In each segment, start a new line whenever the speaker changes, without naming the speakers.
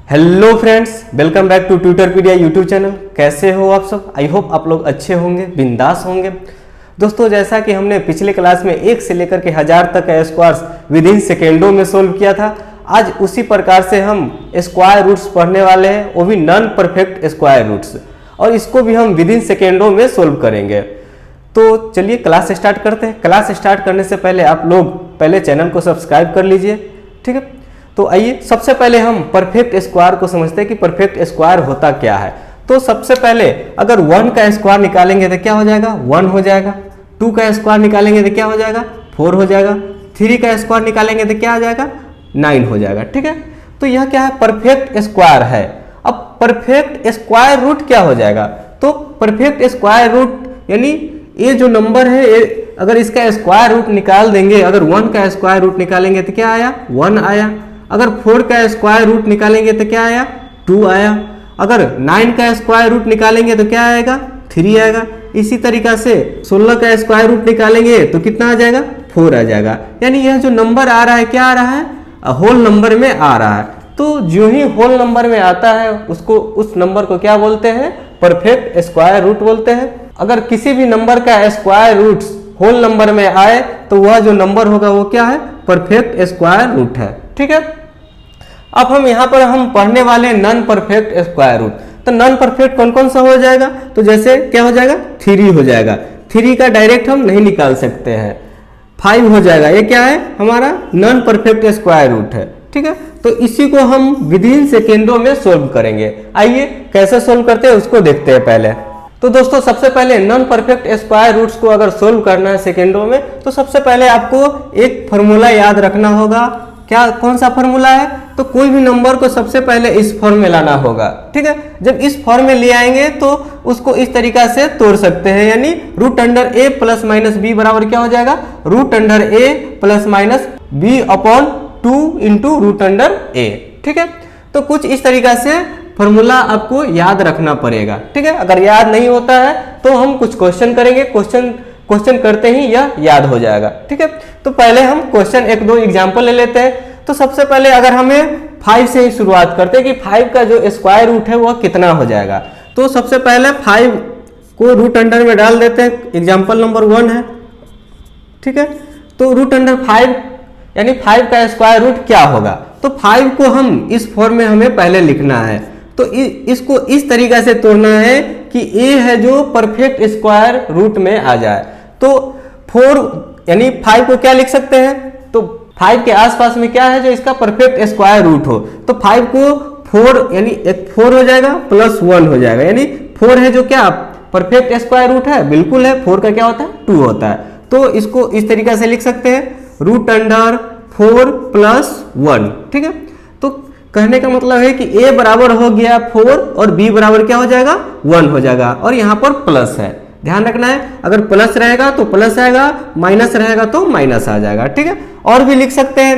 Hello friends, welcome back to Tutorpedia YouTube channel. कैसे हो आप सब? आई होप आप लोग अच्छे होंगे, बिंदास होंगे। दोस्तों, जैसा कि हमने पिछले क्लास में 1 से लेकर के 1000 तक का स्क्वायर्स विद इन सेकेंडों में सोल्व किया था, आज उसी प्रकार से हम स्क्वायर रूट्स पढ़ने वाले हैं, वो भी नॉन परफेक्ट स्क्वायर रूट्स, और इसको भी हम विद इन सेकेंडों में सोल्व करेंगे। तो चलिए क्लास स्टार्ट करते हैं। क्लास स्टार्ट करने से पहले आप लोग पहले चैनल को सब्सक्राइब कर लीजिए, ठीक है। तो आइए सबसे पहले हम परफेक्ट स्क्वायर को समझते हैं कि परफेक्ट स्क्वायर होता क्या है। तो सबसे पहले अगर 1 का स्क्वायर निकालेंगे तो क्या हो जाएगा? 1 हो जाएगा। 2 का स्क्वायर निकालेंगे तो क्या हो जाएगा? 4 हो जाएगा। 3 का स्क्वायर निकालेंगे तो क्या आ जाएगा? 9 हो जाएगा, ठीक है। तो यह क्या है? परफेक्ट स्क्वायर है। अब परफेक्ट स्क्वायर रूट क्या हो जाएगा? तो परफेक्ट स्क्वायर रूट यानी ये जो नंबर है, अगर इसका स्क्वायर रूट निकाल देंगे, अगर 1 का स्क्वायर रूट निकालेंगे तो क्या आया? 1 आया। अगर 4 का स्क्वायर रूट निकालेंगे तो क्या आया? 2 आया। अगर 9 का स्क्वायर रूट निकालेंगे तो क्या आएगा? 3 आएगा। इसी तरीका से 16 का स्क्वायर रूट निकालेंगे तो कितना आ जाएगा? 4 आ जाएगा। यानी यह जो नंबर आ रहा है क्या आ रहा है? होल नंबर में आ रहा है। तो जो ही होल नंबर में आता है उसको, उस नंबर को क्या बोलते हैं? परफेक्ट स्क्वायर रूट बोलते हैं। अगर किसी भी नंबर का स्क्वायर रूट होल नंबर में आए तो वह जो नंबर होगा वो क्या है? परफेक्ट स्क्वायर रूट है, ठीक है। अब हम यहाँ पर पढ़ने वाले नॉन परफेक्ट स्क्वायर रूट। तो नॉन परफेक्ट कौन कौन सा हो जाएगा? तो जैसे क्या हो जाएगा? 3 हो जाएगा। 3 का डायरेक्ट हम नहीं निकाल सकते हैं। 5 हो जाएगा। ये क्या है? हमारा नॉन परफेक्ट स्क्वायर रूट है, ठीक है। तो इसी को हम विद इन सेकेंडों में सोल्व करेंगे। आइए कैसे सोल्व करते हैं उसको देखते हैं पहले। तो दोस्तों, सबसे पहले नॉन परफेक्ट स्क्वायर रूट्स को अगर सोल्व करना है सेकेंडों में, तो सबसे पहले आपको एक फॉर्मूला याद रखना होगा। क्या, कौन सा फॉर्मूला है? तो कोई भी नंबर को सबसे पहले इस फॉर्म में लाना होगा, ठीक है। जब इस फॉर्म में ले आएंगे तो उसको इस तरीका से तोड़ सकते हैं, यानी root under A plus minus B बराबर क्या हो जाएगा? Root under A plus minus B upon 2 into root under A, ठीक है। तो कुछ इस तरीका से फॉर्मूला आपको याद रखना पड़ेगा, ठीक है। अगर याद नहीं होता है तो हम कुछ क्वेश्चन करेंगे, क्वेश्चन करते ही यह याद हो जाएगा, ठीक है। तो पहले हम क्वेश्चन 1-2 एग्जाम्पल ले लेते हैं। तो सबसे पहले अगर हमें 5 से ही शुरुआत करते हैं कि 5 का जो स्क्वायर रूट है वह कितना हो जाएगा। तो सबसे पहले 5 को रूट अंडर में डाल देते हैं। एग्जाम्पल नंबर 1 है, ठीक है। तो रूट अंडर 5 यानी 5 का स्क्वायर रूट क्या होगा? तो 5 को हम इस फॉर्म में हमें पहले लिखना है। तो इसको इस तरीका से तोड़ना है कि ए है जो परफेक्ट स्क्वायर रूट में आ जाए। तो 4 यानी 5 को क्या लिख सकते हैं? तो 5 के आसपास में क्या है जो इसका परफेक्ट स्क्वायर रूट हो? तो 5 को 4 यानी एक 4 हो जाएगा प्लस 1 हो जाएगा, यानी 4 है जो क्या परफेक्ट स्क्वायर रूट है? बिल्कुल है। 4 का क्या होता है? 2 होता है। तो इसको इस तरीका से लिख सकते हैं, रूट अंडर 4 प्लस 1, ठीक है। तो कहने का मतलब है कि a बराबर हो गया 4 और b बराबर क्या हो जाएगा? 1 हो जाएगा, और यहाँ पर प्लस है। ध्यान रखना है, अगर प्लस रहेगा तो प्लस आएगा, माइनस रहेगा तो माइनस आ जाएगा, ठीक है। और भी लिख सकते हैं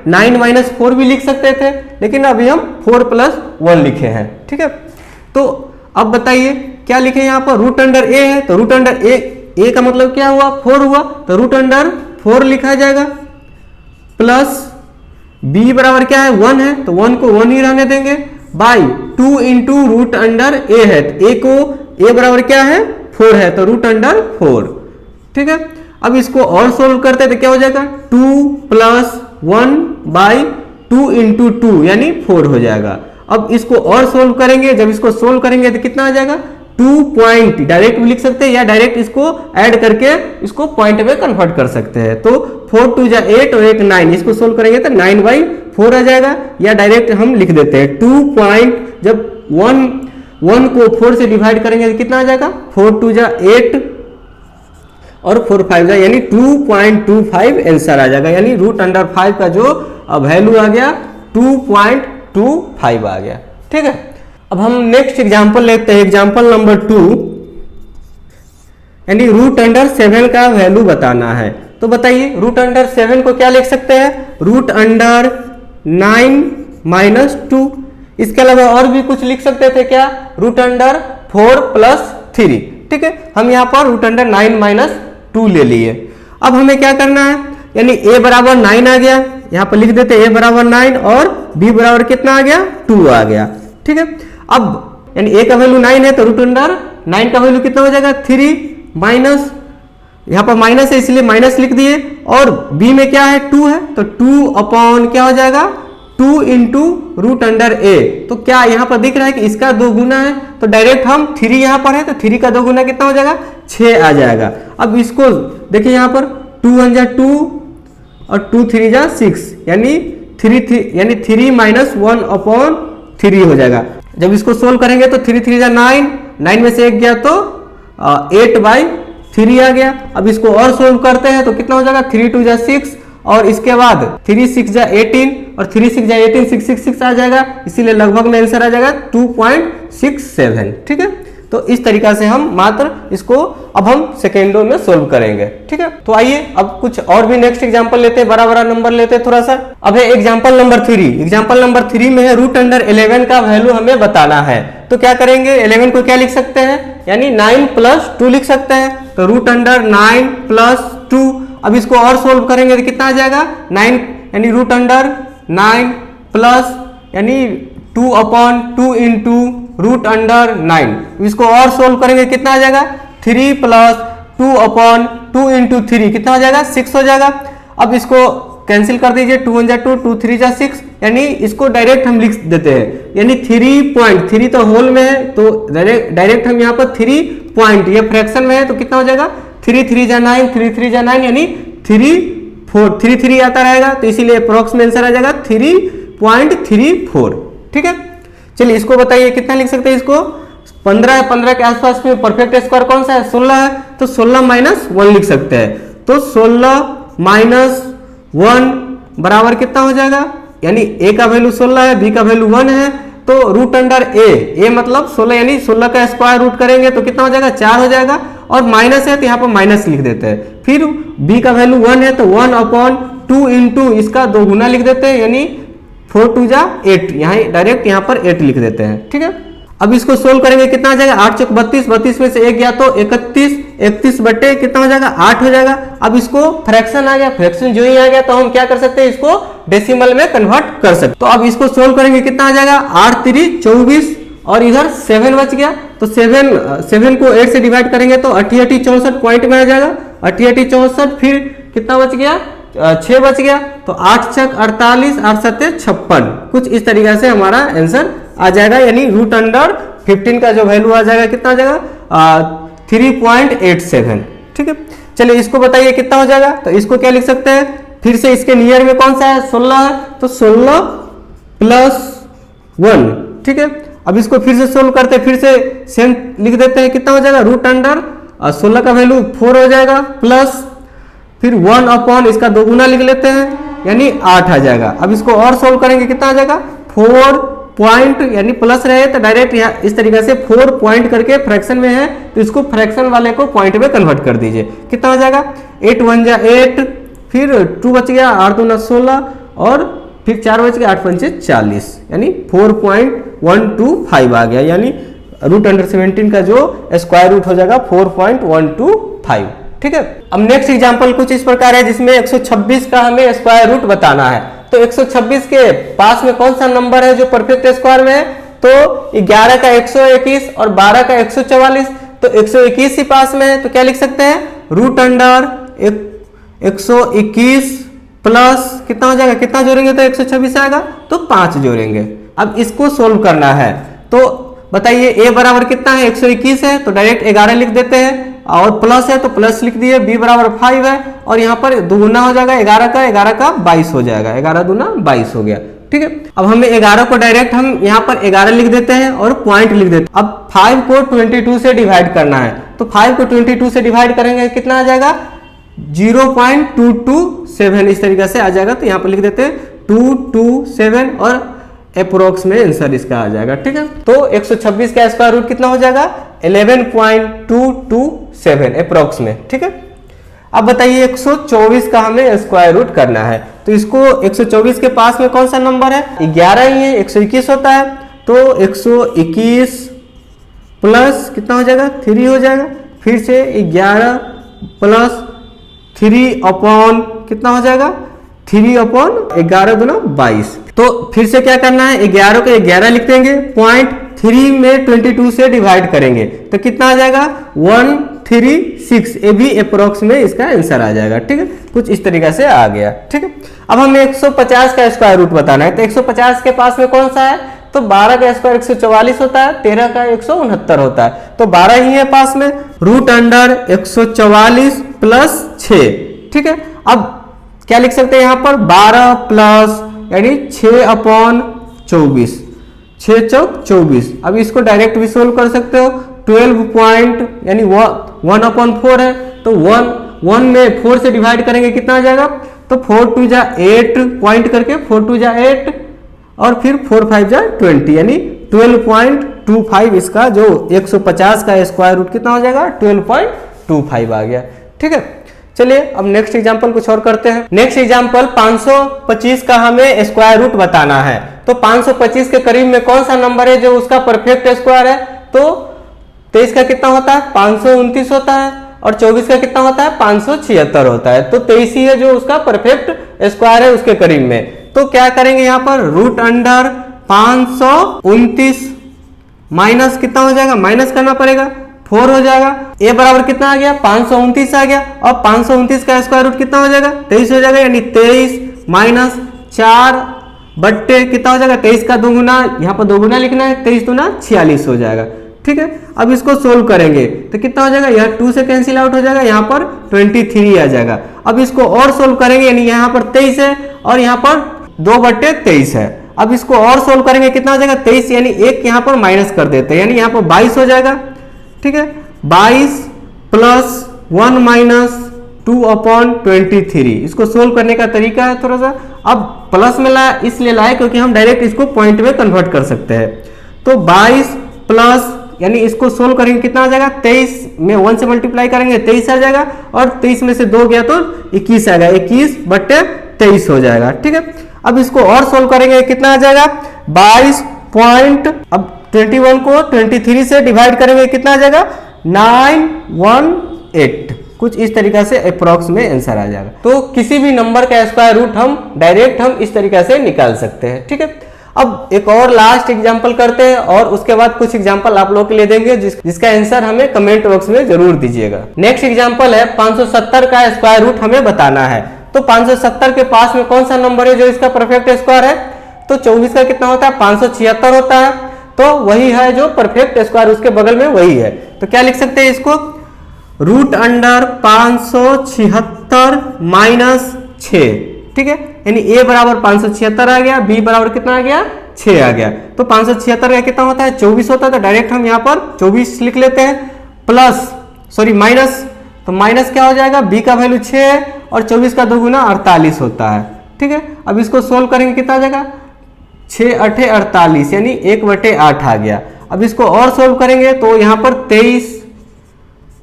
9 माइनस 4 भी लिख सकते थे, लेकिन अभी हम 4 प्लस 1 लिखे हैं, ठीक है। तो अब बताइए क्या लिखे यहाँ पर? रूट अंडर ए है, तो रूट अंडर ए का मतलब क्या हुआ? 4 हुआ, तो रूट अंडर 4 लिखा जाएगा, प्लस b बराबर क्या है? 1 है, तो 1 को 1 ही रहने देंगे, बाई 2 इंटू रूट अंडर ए है। तो a बराबर क्या है? 4 है, तो रूट अंडर 4, ठीक है। अब इसको और सोल्व करते हैं तो क्या हो जाएगा? 2 प्लस 1 बाई 2 इंटू 2 यानी 4 हो जाएगा। अब इसको और सोल्व करेंगे, जब इसको सोल्व करेंगे तो कितना आ जाएगा? 2 पॉइंट डायरेक्ट भी लिख सकते हैं या डायरेक्ट इसको ऐड करके इसको पॉइंट में कन्वर्ट कर सकते हैं। तो 4 2 जा 8 और 1 9, इसको सोल्व करेंगे तो 9/4 आ जाएगा, या डायरेक्ट हम लिख देते हैं 2 पॉइंट, जब 1 को 4 से डिवाइड करेंगे तो कितना आ जाएगा? 4 2 जा 8 और 4 5 जा, यानी 2.25 आंसर आ जाएगा। यानी रूट अंडर 5 का जो वैल्यू आ गया 2.25 आ गया, ठीक है। अब हम नेक्स्ट एग्जांपल लेते हैं, एग्जांपल नंबर 2, यानी रूट अंडर 7 का वैल्यू बताना है। तो बताइए रूट अंडर 7 को क्या लिख सकते हैं? Root under 9 minus 2। इसके अलावा और भी कुछ लिख सकते थे क्या? रूट अंडर 4 प्लस 3, ठीक है। हम यहाँ पर रूट अंडर 9 माइनस 2 ले लिए। अब हमें क्या करना है? यानी a बराबर 9 आ गया, यहाँ पर लिख देते हैं a बराबर 9 और b बराबर कितना आ गया 2 आ गया। ठीक है, अब यानी a का वैल्यू 9 है तो रूट अंडर 9 का वैल्यू कितना हो जाएगा 3 माइनस, यहाँ पर माइनस है इसलिए माइनस लिख दिए, और b में क्या है 2 है तो 2 अपॉन क्या हो जाएगा 2 इंटू रूट अंडर a। तो क्या यहाँ पर दिख रहा है कि इसका 2 गुना है, तो डायरेक्ट हम 3 यहाँ पर है तो 3 का 2 गुना कितना हो जाएगा 6 आ जाएगा। अब इसको देखिए यहाँ पर 2 1 जा 2 और 2 3 जा 6 यानी 3 माइनस 1 अपॉन 3 हो जाएगा। जब इसको सोल्व करेंगे तो 3 3 जा 9, 9 में से 1 गया तो 8/3 आ गया। अब इसको और सोल्व करते हैं तो कितना हो जाएगा 3 2 जा 6 और इसके बाद 3 6 जा 18 और 3 6 जा 18 6 6 6 आ जाएगा, इसीलिए लगभग में आंसर आ जाएगा 2.67। ठीक है, तो इस तरीका से हम मात्र इसको अब हम सेकेंडों में सोल्व करेंगे। ठीक है, तो आइए अब कुछ और भी नेक्स्ट एग्जांपल लेते हैं, बड़ा बड़ा नंबर लेते हैं थोड़ा सा। अब है एग्जांपल नंबर 3। एग्जांपल नंबर 3 में है रूट अंडर 11 का वैल्यू हमें बताना है। तो क्या करेंगे 11 को क्या लिख सकते हैं यानी 9 प्लस 2 लिख सकते हैं, तो रूट अंडर 9 प्लस 2। अब इसको और सोल्व करेंगे तो कितना आ जाएगा 9 यानी रूट अंडर 9 प्लस यानी 2 अपॉन 2 इंटू रूट अंडर 9। इसको और सोल्व करेंगे कितना आ जाएगा 3 प्लस 2 अपॉन 2 इंटू 3 कितना हो जाएगा 6 हो जाएगा। अब इसको कैंसिल कर दीजिए, 2 1 जा 2 2 3 जा 6 यानी इसको डायरेक्ट हम लिख देते हैं, यानी 3.3 तो होल में है तो डायरेक्ट हम यहाँ पर 3 पॉइंट ये फ्रैक्शन में है तो कितना हो जाएगा 3 3 जा 9 3 3 जा 9 यानी 3 3 आता रहेगा, तो इसीलिए अप्रोक्स में आंसर आ जाएगा 3.34। ठीक है, चलिए इसको बताइए कितना लिख सकते हैं इसको 15 के आसपास में परफेक्ट स्क्वायर कौन सा है 16 है, तो 16 माइनस 1 लिख सकते हैं, तो 16 माइनस 1 बराबर कितना हो जाएगा यानी a का वैल्यू 16 है b का वैल्यू 1 है, तो रूट अंडर a मतलब 16 यानी 16 का स्क्वायर रूट करेंगे तो कितना हो जाएगा 4 हो जाएगा, और माइनस है तो यहाँ पर माइनस लिख देते हैं। फिर b का वैल्यू 1 है तो 1 अपॉन 2 इंटू इसका 2 गुना लिख देते हैं यानी 4 2 जा 8, यहाँ डायरेक्ट यहाँ पर 8 लिख देते हैं। ठीक है, अब इसको सोल्व करेंगे कितना आ जाएगा 8 चौक 32, 32 में से 1 गया तो 31, 31 बटे कितना हो जाएगा 8 हो जाएगा। अब इसको फ्रैक्शन आ गया, फ्रैक्शन जो ही आ गया तो हम क्या कर सकते हैं इसको डेसिमल में कन्वर्ट कर सकते। तो अब इसको सोल्व करेंगे कितना आ जाएगा 8 3 24 और इधर 7 बच गया, तो 7 को 8 से डिवाइड करेंगे तो 88 64 पॉइंट में आ जाएगा, 88 64 फिर कितना बच गया 6 बच गया, तो 8 छक 48 8 7 56 कुछ इस तरीके से हमारा आंसर आ जाएगा, यानी रूट अंडर 15 का जो वैल्यू आ जाएगा कितना आ जाएगा 3.87। ठीक है, चलिए इसको बताइए कितना हो जाएगा, तो इसको क्या लिख सकते हैं फिर से इसके नियर में कौन सा है 16 है, तो 16 प्लस 1। ठीक है, अब इसको फिर से सोल्व करते हैं, फिर से सेम लिख देते हैं कितना हो जाएगा रूट अंडर 16 का वैल्यू 4 हो जाएगा प्लस फिर 1 अपॉन इसका 2 गुना लिख लेते हैं यानी 8 आ जाएगा। अब इसको और सोल्व करेंगे कितना आ जाएगा 4 पॉइंट यानी प्लस रहे तो डायरेक्ट यहाँ इस तरीके से 4 पॉइंट करके फ्रैक्शन में है तो इसको फ्रैक्शन वाले को पॉइंट में कन्वर्ट कर दीजिए, कितना हो जाएगा 8 1 जा 8 फिर 2 बच गया 8 2 16 और फिर 4 बच गया 8 5 40 यानी 4.125 आ गया, यानी रूट अंडर 17 का जो स्क्वायर रूट हो जाएगा 4.125। ठीक है, अब नेक्स्ट एग्जांपल कुछ इस प्रकार है जिसमें 126 का हमें स्क्वायर रूट बताना है। तो 126 के पास में कौन सा नंबर है जो परफेक्ट स्क्वायर में है, तो 11 का 121 और 12 का 144, तो 121 ही पास में है तो क्या लिख सकते हैं रूट अंडर 121 प्लस कितना हो जाएगा, कितना जोड़ेंगे तो 126 आएगा तो 5 जोड़ेंगे। अब इसको सोल्व करना है तो बताइए a बराबर कितना है 121 है तो डायरेक्ट 11 लिख देते हैं और प्लस है तो प्लस लिख दिए, b बराबर 5 है और यहाँ पर दुगुना हो जाएगा 11 का 22 हो जाएगा, 11 दूना 22 हो गया। ठीक है, अब हमें 11 को डायरेक्ट हम यहाँ पर 11 लिख देते हैं और पॉइंट लिख देते हैं। अब 5 को 22 से डिवाइड करना है तो 5 को 22 से डिवाइड करेंगे कितना आ जाएगा 0.227 इस तरीके से आ जाएगा, तो यहाँ पर लिख देते हैं 227 और अप्रोक्स में आंसर इसका आ जाएगा। ठीक है, तो 126 का स्क्वायर रूट कितना हो जाएगा 11.227 अप्रोक्स में। ठीक है, अब बताइए 124 का हमें स्क्वायर रूट करना है तो इसको 124 के पास में कौन सा नंबर है 11 ही है, 121 होता है तो 121 प्लस कितना हो जाएगा 3 हो जाएगा, फिर से 11 प्लस 3 अपॉन कितना हो जाएगा 3/11 दूना 22। तो फिर से क्या करना है, 11 को 11 लिख देंगे, 0.3 में 22 से डिवाइड करेंगे तो कितना आ जाएगा 136। ये भी अप्रोक्स में इसका आंसर आ जाएगा। ठीक है, कुछ इस तरीके से आ गया। ठीक है, अब हमें 150 का स्क्वायर रूट बताना है। तो 150 के पास में कौन सा है, तो 12 का स्क्वायर 144 होता है, 13 का 169 होता है, तो 12 ही है पास में। Root under 144 plus 6। ठीक है, अब क्या लिख सकते हैं यहाँ पर 12 प्लस यानी 6/24, 6 चौक 24। अब इसको डायरेक्ट भी सोल्व कर सकते हो। 12 पॉइंट यानी 1/4 है, तो 1 में 4 से डिवाइड करेंगे कितना आ जाएगा, तो 4 2 जा 8 पॉइंट करके 4 2 जा 8 और फिर 4 5 जा 20 यानी 12.25 इसका जो 150 का स्क्वायर रूट कितना हो जाएगा 12.25 आ गया। ठीक है, चलिए अब नेक्स्ट एग्जांपल कुछ और करते हैं। नेक्स्ट एग्जांपल 525 का हमें स्क्वायर रूट बताना है। तो 525 के करीब में कौन सा नंबर है जो उसका परफेक्ट स्क्वायर है, तो 23 का कितना होता है 529 होता है और 24 का कितना होता है 576 होता है। तो 23 ही है जो उसका परफेक्ट स्क्वायर है उसके करीब में। तो क्या करेंगे यहाँ पर रूट अंडर 529 माइनस कितना हो जाएगा, माइनस करना पड़ेगा 4 हो जाएगा। ए बराबर कितना आ गया 529 आ गया और 529 का स्क्वायर रूट कितना हो जाएगा 23 हो जाएगा, यानी 23 माइनस 4 बट्टे कितना हो जाएगा 23 का 2 गुना, यहाँ पर 2 गुना लिखना है, 23 दूना 46 हो जाएगा। ठीक है, अब इसको सोल्व करेंगे तो कितना हो जाएगा, यहाँ 2 से कैंसिल आउट हो जाएगा, यहाँ पर 23 आ जाएगा। अब इसको और सोल्व करेंगे, यानी यहाँ पर 23 है और यहाँ पर 2/23 है। अब इसको और सोल्व करेंगे कितना हो जाएगा 23 यानी 1 यहाँ पर माइनस कर देते हैं, यानी यहाँ पर 22 हो जाएगा। ठीक है, 22 प्लस 1 माइनस 2/23। इसको सोल्व करने का तरीका है थोड़ा सा, अब प्लस में लाया इसलिए लाए क्योंकि हम डायरेक्ट इसको पॉइंट में कन्वर्ट कर सकते हैं। तो 22 प्लस यानी इसको सोल्व करेंगे कितना आ जाएगा 23 में 1 से मल्टीप्लाई करेंगे 23 आ जाएगा और 23 में से 2 गया तो 21 आएगा, 21/23 हो जाएगा। ठीक है, अब इसको और सोल्व करेंगे कितना आ जाएगा 22 पॉइंट, अब 21 को 23 से डिवाइड करेंगे कितना आ जाएगा 918। कुछ इस तरीके से अप्रोक्स में आंसर आ जाएगा। तो किसी भी नंबर का स्क्वायर रूट हम डायरेक्ट इस तरीके से निकाल सकते हैं। ठीक है, अब एक और लास्ट एग्जांपल करते हैं और उसके बाद कुछ एग्जांपल आप लोगों के लिए देंगे जिसका आंसर हमें कमेंट बॉक्स में जरूर दीजिएगा। नेक्स्ट एग्जांपल है 570 का स्क्वायर रूट हमें बताना है। तो 570 के पास में कौन सा नंबर है जो इसका परफेक्ट स्क्वायर है, तो 24 का कितना होता है 576 होता है, तो वही है जो परफेक्ट स्क्वायर उसके बगल में वही है। तो क्या लिख सकते हैं इसको रूट अंडर 576 माइनस 6। ठीक है, यानी ए बराबर 576 आ गया, बी बराबर कितना आ गया 6 आ गया। तो 576 का कितना होता है 24 होता है, तो डायरेक्ट हम यहाँ पर 24 लिख लेते हैं, प्लस माइनस, तो माइनस क्या हो जाएगा बी का वैल्यू 6 है और 24 का 2 गुना 48 होता है। ठीक है, अब इसको सोल्व करेंगे कितना आ जाएगा 6 8 48 यानी 1/8 आ गया। अब इसको और सोल्व करेंगे तो यहाँ पर 23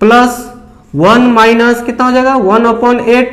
प्लस 1 माइनस कितना हो जाएगा 1/8।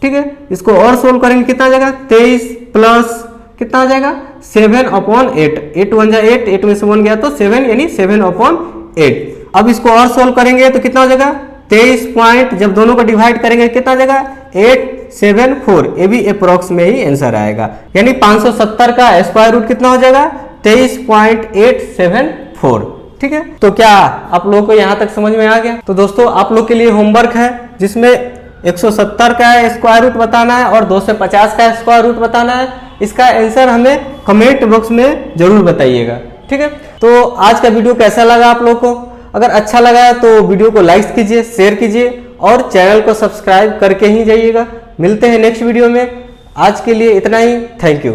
ठीक है, इसको और सोल्व करेंगे कितना आ जाएगा 23 प्लस कितना आ जाएगा 7/8, 8 1 जा 8, 8 में से 1 गया तो 7 यानी 7/8। अब इसको और सोल्व करेंगे तो कितना हो जाएगा 23 पॉइंट, जब दोनों को डिवाइड करेंगे कितना आ जाएगा 874। ये भी अप्रोक्स में ही आंसर आएगा, यानी 570 का स्क्वायर रूट कितना हो जाएगा 23.874। ठीक है, तो क्या आप लोगों को यहां तक समझ में आ गया। तो दोस्तों आप लोग के लिए होमवर्क है जिसमें 170 का स्क्वायर रूट बताना है और 250 का स्क्वायर रूट बताना है। इसका आंसर हमें कमेंट बॉक्स में जरूर बताइएगा। ठीक है, तो आज का वीडियो कैसा लगा आप लोग को, अगर अच्छा लगा तो वीडियो को लाइक कीजिए, शेयर कीजिए और चैनल को सब्सक्राइब करके ही जाइएगा। मिलते हैं नेक्स्ट वीडियो में, आज के लिए इतना ही, थैंक यू।